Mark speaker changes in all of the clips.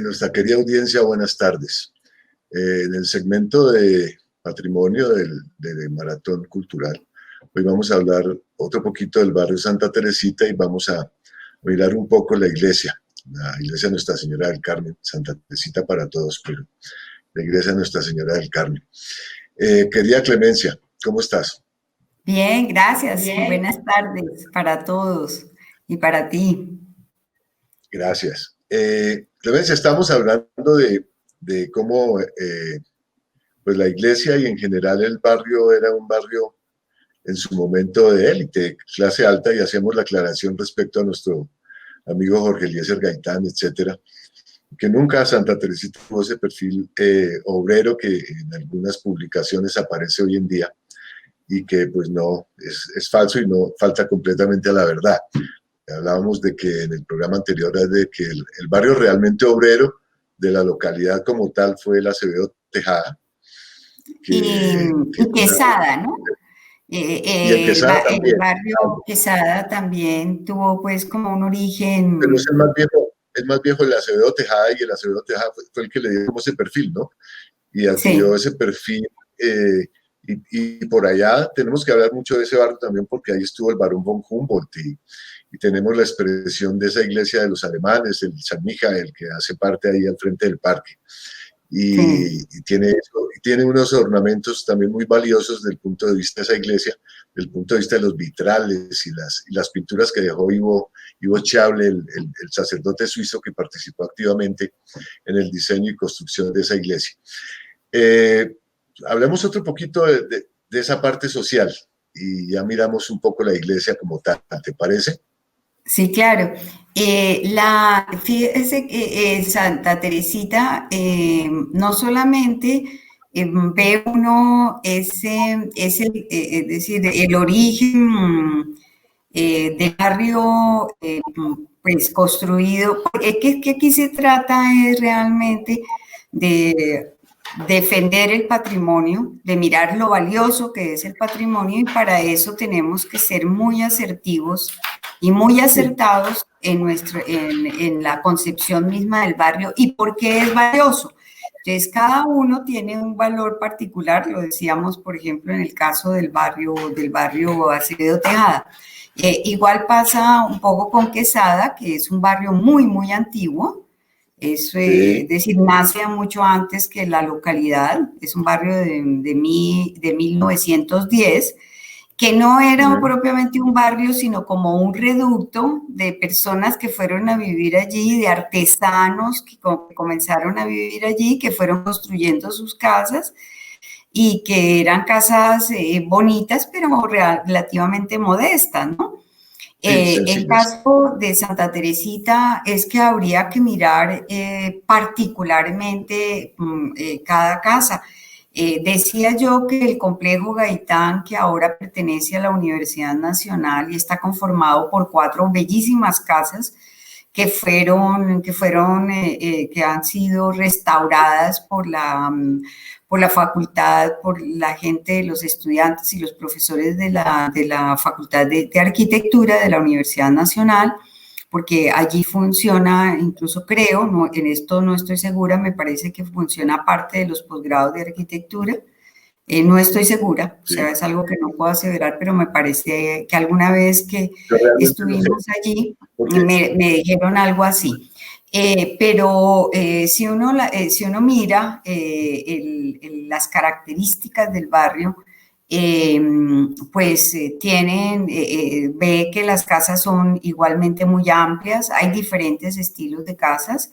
Speaker 1: Nuestra querida audiencia, buenas tardes. En el segmento de patrimonio de Maratón Cultural, hoy vamos a hablar otro poquito del barrio Santa Teresita y vamos a mirar un poco la iglesia Nuestra Señora del Carmen, Santa Teresita para todos, pero la iglesia Nuestra Señora del Carmen. Querida Clemencia, ¿cómo estás?
Speaker 2: Bien, gracias.
Speaker 1: Bien.
Speaker 2: Buenas tardes para todos y para ti.
Speaker 1: Gracias. Clemencia, estamos hablando de cómo pues la iglesia y en general el barrio era un barrio en su momento de élite, clase alta, y hacemos la aclaración respecto a nuestro amigo Jorge Eliezer Gaitán, etcétera, que nunca Santa Teresita tuvo ese perfil obrero que en algunas publicaciones aparece hoy en día y que pues no, es falso y no falta completamente a la verdad. Hablábamos de que en el programa anterior es de que el barrio realmente obrero de la localidad como tal fue el Acevedo Tejada.
Speaker 2: Y Quesada, ¿no?
Speaker 1: Y el Quesada
Speaker 2: El
Speaker 1: también.
Speaker 2: barrio Quesada también tuvo pues como un origen.
Speaker 1: Pero es más viejo el Acevedo Tejada, y el Acevedo Tejada fue el que le dio como ese perfil, ¿no? Y adquirió
Speaker 2: Sí.
Speaker 1: ese perfil. Y por allá tenemos que hablar mucho de ese barrio también, porque ahí estuvo el Barón von Humboldt y tenemos la expresión de esa iglesia de los alemanes, el San Mijael, que hace parte ahí al frente del parque.
Speaker 2: Sí.
Speaker 1: Y tiene unos ornamentos también muy valiosos desde el punto de vista de esa iglesia, desde el punto de vista de los vitrales y las pinturas que dejó Ivo Chable, el sacerdote suizo que participó activamente en el diseño y construcción de esa iglesia. Hablemos otro poquito de esa parte social y ya miramos un poco la iglesia como tal, ¿te parece?
Speaker 2: Sí, claro. Fíjese que Santa Teresita no solamente ve uno es decir, el origen del barrio pues construido, que aquí se trata es realmente de defender el patrimonio, de mirar lo valioso que es el patrimonio, y para eso tenemos que ser muy asertivos y muy acertados en la concepción misma del barrio y por qué es valioso. Entonces, cada uno tiene un valor particular, lo decíamos, por ejemplo, en el caso del barrio Acevedo Tejada. Igual pasa un poco con Quesada, que es un barrio muy, muy antiguo, es decir, nace mucho antes que la localidad, es un barrio de 1910, que no era propiamente un barrio, sino como un reducto de personas que fueron a vivir allí, de artesanos que comenzaron a vivir allí, que fueron construyendo sus casas y que eran casas bonitas, pero relativamente modestas, ¿no? El caso de Santa Teresita es que habría que mirar particularmente cada casa. Decía yo que el complejo Gaitán, que ahora pertenece a la Universidad Nacional y está conformado por 4 bellísimas casas que han sido restauradas por la facultad, por la gente, los estudiantes y los profesores de la Facultad de Arquitectura de la Universidad Nacional, porque allí funciona, incluso creo, no, en esto no estoy segura, me parece que funciona parte de los posgrados de arquitectura. No estoy segura, o sea, es algo que no puedo aseverar, pero me parece que alguna vez que estuvimos allí me dijeron algo así. Pero si uno mira las características del barrio, pues ve que las casas son igualmente muy amplias, hay diferentes estilos de casas.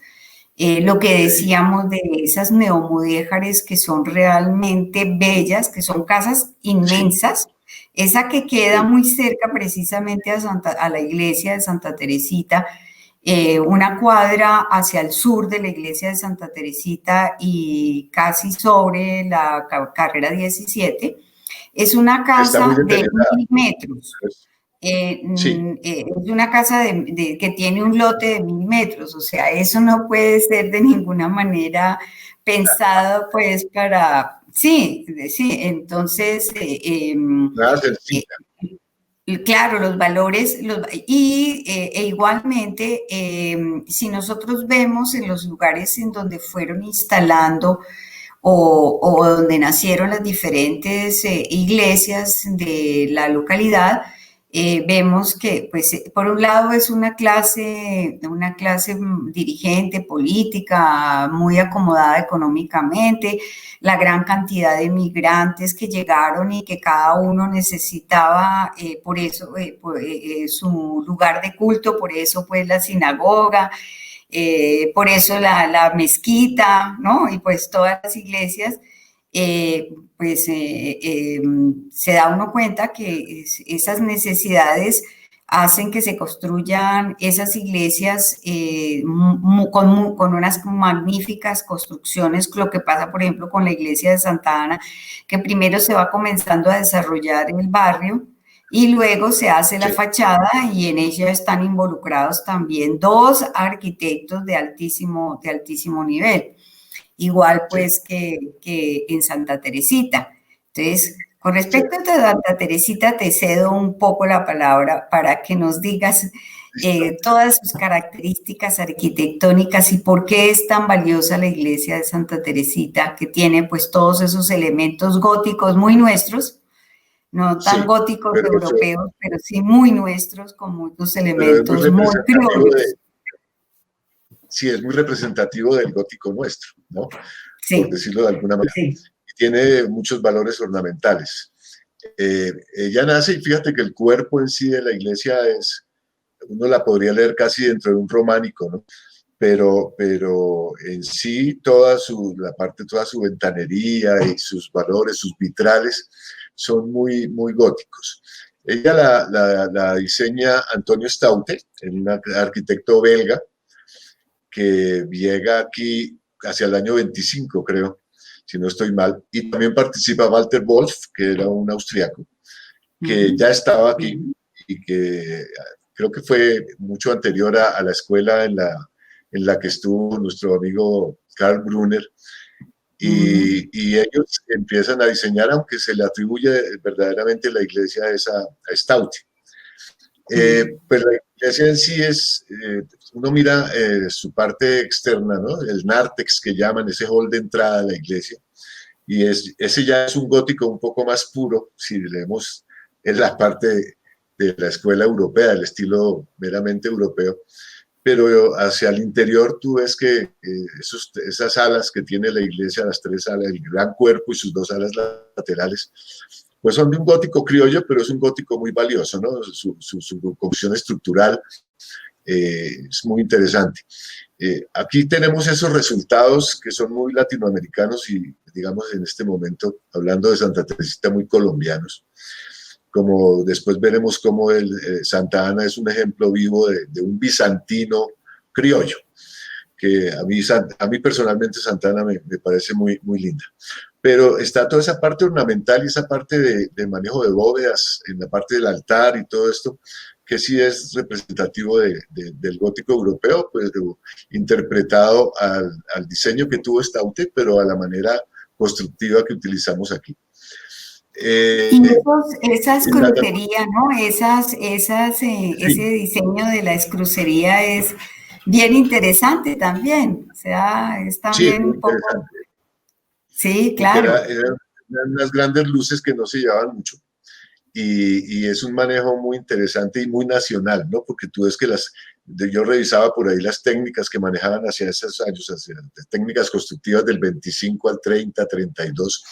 Speaker 2: Lo que decíamos de esas neomudéjares que son realmente bellas, que son casas inmensas, esa que queda muy cerca precisamente a la iglesia de Santa Teresita, una cuadra hacia el sur de la iglesia de Santa Teresita y casi sobre la carrera 17, es una casa de 1000 metros. Es una casa que tiene un lote de 1000 metros, o sea, eso no puede ser de ninguna manera pensado pues para... Sí, entonces Claro, los valores, igualmente, si nosotros vemos en los lugares en donde fueron instalando o donde nacieron las diferentes iglesias de la localidad, vemos que, pues, por un lado es una clase dirigente, política, muy acomodada económicamente, la gran cantidad de migrantes que llegaron y que cada uno necesitaba, por eso, su lugar de culto, por eso, pues, la sinagoga, por eso la mezquita, ¿no? Y pues todas las iglesias, eh, pues se da uno cuenta que esas necesidades hacen que se construyan esas iglesias con unas magníficas construcciones, lo que pasa, por ejemplo, con la iglesia de Santa Ana, que primero se va comenzando a desarrollar en el barrio, y luego se hace la fachada y en ella están involucrados también dos arquitectos de altísimo nivel, igual pues que en Santa Teresita. Entonces, con respecto a Santa Teresita, te cedo un poco la palabra para que nos digas todas sus características arquitectónicas y por qué es tan valiosa la iglesia de Santa Teresita, que tiene pues todos esos elementos góticos muy nuestros, no tan góticos europeos, pero sí muy nuestros, con muchos elementos muy criollos.
Speaker 1: Sí, es muy representativo del gótico nuestro, ¿no?
Speaker 2: Sí.
Speaker 1: Por decirlo de alguna manera. Sí. Y tiene muchos valores ornamentales. Ella nace, y fíjate que el cuerpo en sí de la iglesia uno la podría leer casi dentro de un románico, ¿no? Pero en sí toda su ventanería y sus valores, sus vitrales, son muy, muy góticos. Ella la diseña Antonio Staudte, un arquitecto belga, que llega aquí hacia el año 25, creo, si no estoy mal, y también participa Walter Wolf, que era un austriaco, que ya estaba aquí y que creo que fue mucho anterior a la escuela en la que estuvo nuestro amigo Karl Brunner, y ellos empiezan a diseñar, aunque se le atribuye verdaderamente la iglesia a Staudte. Pues la iglesia en sí uno mira su parte externa, ¿no? El nártex que llaman, ese hall de entrada a la iglesia, y ese ya es un gótico un poco más puro, si leemos en la parte de la escuela europea, el estilo meramente europeo, pero hacia el interior tú ves que esas alas que tiene la iglesia, las tres alas, el gran cuerpo y sus dos alas laterales, pues son de un gótico criollo, pero es un gótico muy valioso, ¿no? Su construcción estructural es muy interesante. Aquí tenemos esos resultados que son muy latinoamericanos y, digamos, en este momento, hablando de Santa Teresita, muy colombianos. Como después veremos cómo Santa Ana es un ejemplo vivo de un bizantino criollo, que a mí personalmente Santa Ana me parece muy, muy linda. Pero está toda esa parte ornamental y esa parte de manejo de bóvedas en la parte del altar y todo esto, que sí es representativo del gótico europeo, pues interpretado al diseño que tuvo Staudte, pero a la manera constructiva que utilizamos aquí.
Speaker 2: Y esas crucerías, ¿no? Ese diseño de la crucería es bien interesante también. O sea, es también un poco... Sí, claro.
Speaker 1: Eran unas grandes luces que no se llevaban mucho. Y es un manejo muy interesante y muy nacional, ¿no? Porque tú ves que yo revisaba por ahí las técnicas que manejaban hacia esos años, hacia técnicas constructivas del 25 al 30, 32,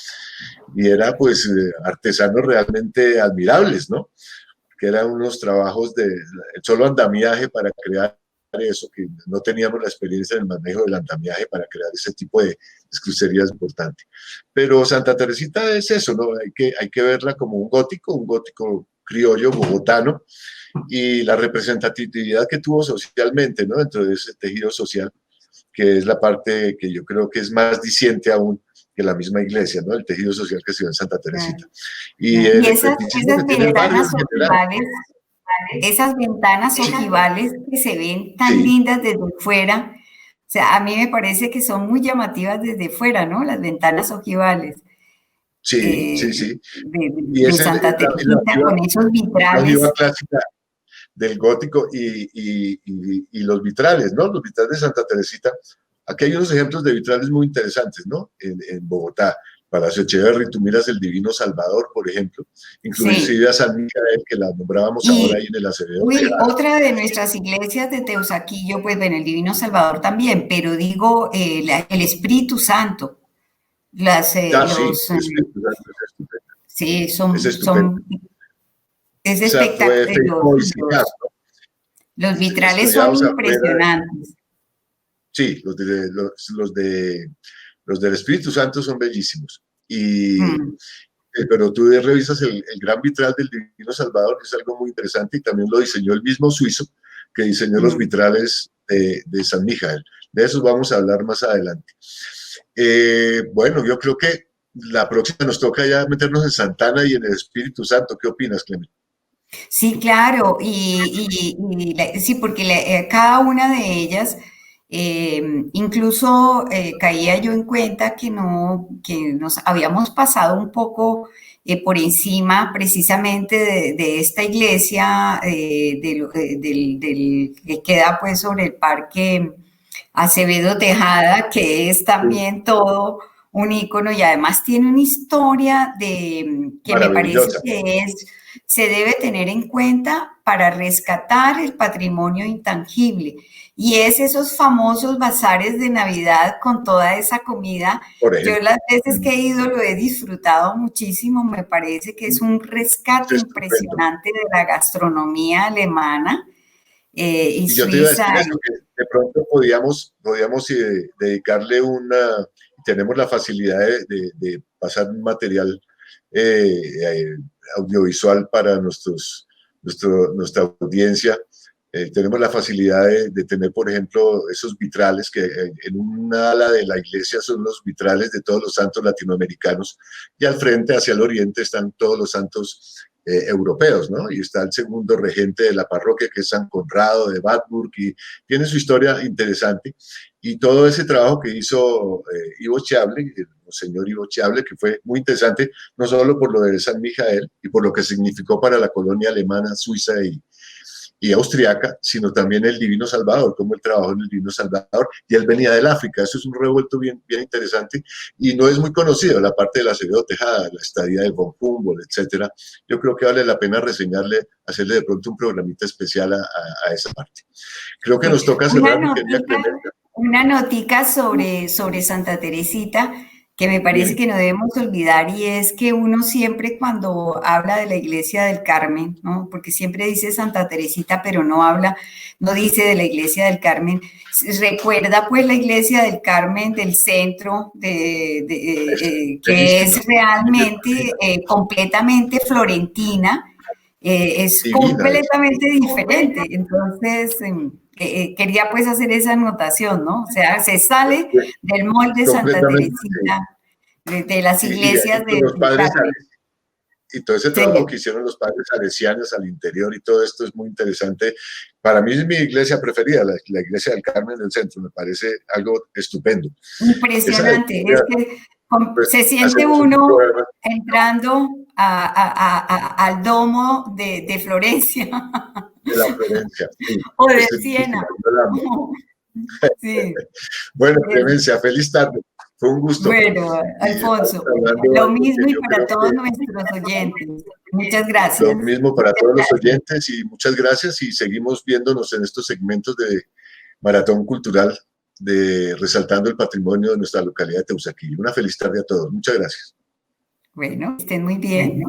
Speaker 1: y era pues artesanos realmente admirables, ¿no? Que eran unos trabajos de solo andamiaje para crear eso, que no teníamos la experiencia en el manejo del andamiaje para crear ese tipo de crucerías importantes. Pero Santa Teresita es eso, ¿no? Hay que verla como un gótico criollo, bogotano, y la representatividad que tuvo socialmente, ¿no? Dentro de ese tejido social, que es la parte que yo creo que es más diciente aún que la misma iglesia, ¿no? El tejido social que se dio en Santa Teresita.
Speaker 2: Y esas ventanas ojivales, esas ventanas ojivales que se ven tan lindas desde fuera, o sea, a mí me parece que son muy llamativas desde fuera, ¿no? Las ventanas ojivales.
Speaker 1: Sí, sí, sí. Y
Speaker 2: de
Speaker 1: ese es
Speaker 2: Santa Teresita con esos
Speaker 1: la ojiva
Speaker 2: vitrales.
Speaker 1: clásica del gótico y los vitrales, ¿no? Los vitrales de Santa Teresita. Aquí hay unos ejemplos de vitrales muy interesantes, ¿no? En Bogotá, Palacio Echeverri, tú miras el Divino Salvador, por ejemplo,
Speaker 2: Sí.
Speaker 1: inclusive a San Micael, que la nombrábamos ahora ahí
Speaker 2: Y,
Speaker 1: en el Acevedo
Speaker 2: uy,
Speaker 1: Tejada.
Speaker 2: otra de nuestras iglesias de Teusaquillo, pues en el Divino Salvador también, pero digo, el Espíritu Santo,
Speaker 1: Ah, sí, el Espíritu Santo es estupendo.
Speaker 2: sí,
Speaker 1: Es estupendo.
Speaker 2: es
Speaker 1: Esa fue
Speaker 2: espectacular,
Speaker 1: feito y sellado, ¿no?
Speaker 2: los vitrales son
Speaker 1: Estollados afuera.
Speaker 2: impresionantes.
Speaker 1: Sí, los del Espíritu Santo son bellísimos.
Speaker 2: Mm,
Speaker 1: Pero tú revisas el gran vitral del Divino Salvador, que es algo muy interesante, y también lo diseñó el mismo suizo que diseñó los
Speaker 2: mm.
Speaker 1: vitrales de San Mijael. De esos vamos a hablar más adelante. Bueno, yo creo que la próxima nos toca ya meternos en Santana y en el Espíritu Santo. ¿Qué opinas, Clemente?
Speaker 2: Sí, claro, sí, porque cada una de ellas, incluso caía yo en cuenta que no, que nos habíamos pasado un poco por encima precisamente de esta iglesia que queda pues sobre el parque Acevedo Tejada, que es también todo un ícono y además tiene una historia que me parece
Speaker 1: Maravillosa.
Speaker 2: que se debe tener en cuenta para rescatar el patrimonio intangible. Y es esos famosos bazares de Navidad con toda esa comida.
Speaker 1: Por
Speaker 2: Yo
Speaker 1: ejemplo.
Speaker 2: las veces que he ido lo he disfrutado muchísimo. Me parece que es un
Speaker 1: Es
Speaker 2: rescate
Speaker 1: estupendo.
Speaker 2: impresionante de la gastronomía alemana y
Speaker 1: Y yo te iba a decir
Speaker 2: suiza.
Speaker 1: eso, que de pronto podíamos dedicarle tenemos la facilidad de pasar un material eh, audiovisual para nuestra audiencia. Tenemos la facilidad de tener, por ejemplo, esos vitrales que en una ala de la iglesia son los vitrales de todos los santos latinoamericanos y al frente, hacia el oriente, están todos los santos europeos, ¿no? Y está el segundo regente de la parroquia, que es San Conrado de Wartburg, y tiene su historia interesante. Y todo ese trabajo que hizo Ivo Chiable, el señor Ivo Chiable, que fue muy interesante, no solo por lo de San Mijael y por lo que significó para la colonia alemana, suiza y austriaca, sino también el Divino Salvador, cómo él trabajó en el Divino Salvador, y él venía del África. Eso es un revuelto bien, bien interesante, y no es muy conocido, la parte de la Acevedo Tejada, la estadía de von Humboldt, etcétera. Yo creo que vale la pena reseñarle, hacerle de pronto un programita especial a esa parte. Creo que nos toca
Speaker 2: Una
Speaker 1: cerrar, mi querida
Speaker 2: notica,
Speaker 1: Clemente.
Speaker 2: una notica sobre Santa Teresita que me parece
Speaker 1: Bien,
Speaker 2: que no debemos olvidar y es que uno siempre cuando habla de la iglesia del Carmen, ¿no? Porque siempre dice Santa Teresita, pero no habla, no dice de la iglesia del Carmen, recuerda pues la iglesia del Carmen del centro,
Speaker 1: es
Speaker 2: que
Speaker 1: bellísima,
Speaker 2: es realmente completamente florentina, es
Speaker 1: divina es.
Speaker 2: completamente diferente. Entonces, quería pues hacer esa anotación, ¿no? O sea, se sale del molde Santa
Speaker 1: Completamente, sí.
Speaker 2: Teresita, de las
Speaker 1: Y de ahí
Speaker 2: iglesias
Speaker 1: con los
Speaker 2: del
Speaker 1: padres
Speaker 2: Carmen.
Speaker 1: y todo ese
Speaker 2: Sí,
Speaker 1: trabajo que hicieron los padres salesianos al interior y todo esto es muy interesante. Para mí es mi iglesia preferida, la iglesia del Carmen del Centro, me parece algo estupendo. Esa
Speaker 2: impresionante. Es que
Speaker 1: pues,
Speaker 2: se siente
Speaker 1: hacemos un
Speaker 2: uno
Speaker 1: programa
Speaker 2: entrando al domo de Florencia
Speaker 1: de la Florencia, sí,
Speaker 2: o de
Speaker 1: es
Speaker 2: Siena.
Speaker 1: bellísima, yo la amo.
Speaker 2: Sí,
Speaker 1: Bueno,
Speaker 2: es,
Speaker 1: Clemencia, feliz tarde, fue un gusto.
Speaker 2: bueno,
Speaker 1: Y estamos
Speaker 2: Alfonso,
Speaker 1: hablando de
Speaker 2: lo
Speaker 1: algo que
Speaker 2: mismo y
Speaker 1: yo
Speaker 2: para
Speaker 1: creo
Speaker 2: todos
Speaker 1: que
Speaker 2: nuestros oyentes. Muchas
Speaker 1: lo
Speaker 2: gracias.
Speaker 1: mismo para todos los oyentes y muchas gracias y seguimos viéndonos en estos segmentos de Maratón Cultural de Resaltando el Patrimonio de nuestra localidad de Teusaquillo. Una feliz tarde a todos. Muchas gracias.
Speaker 2: Bueno, estén muy bien.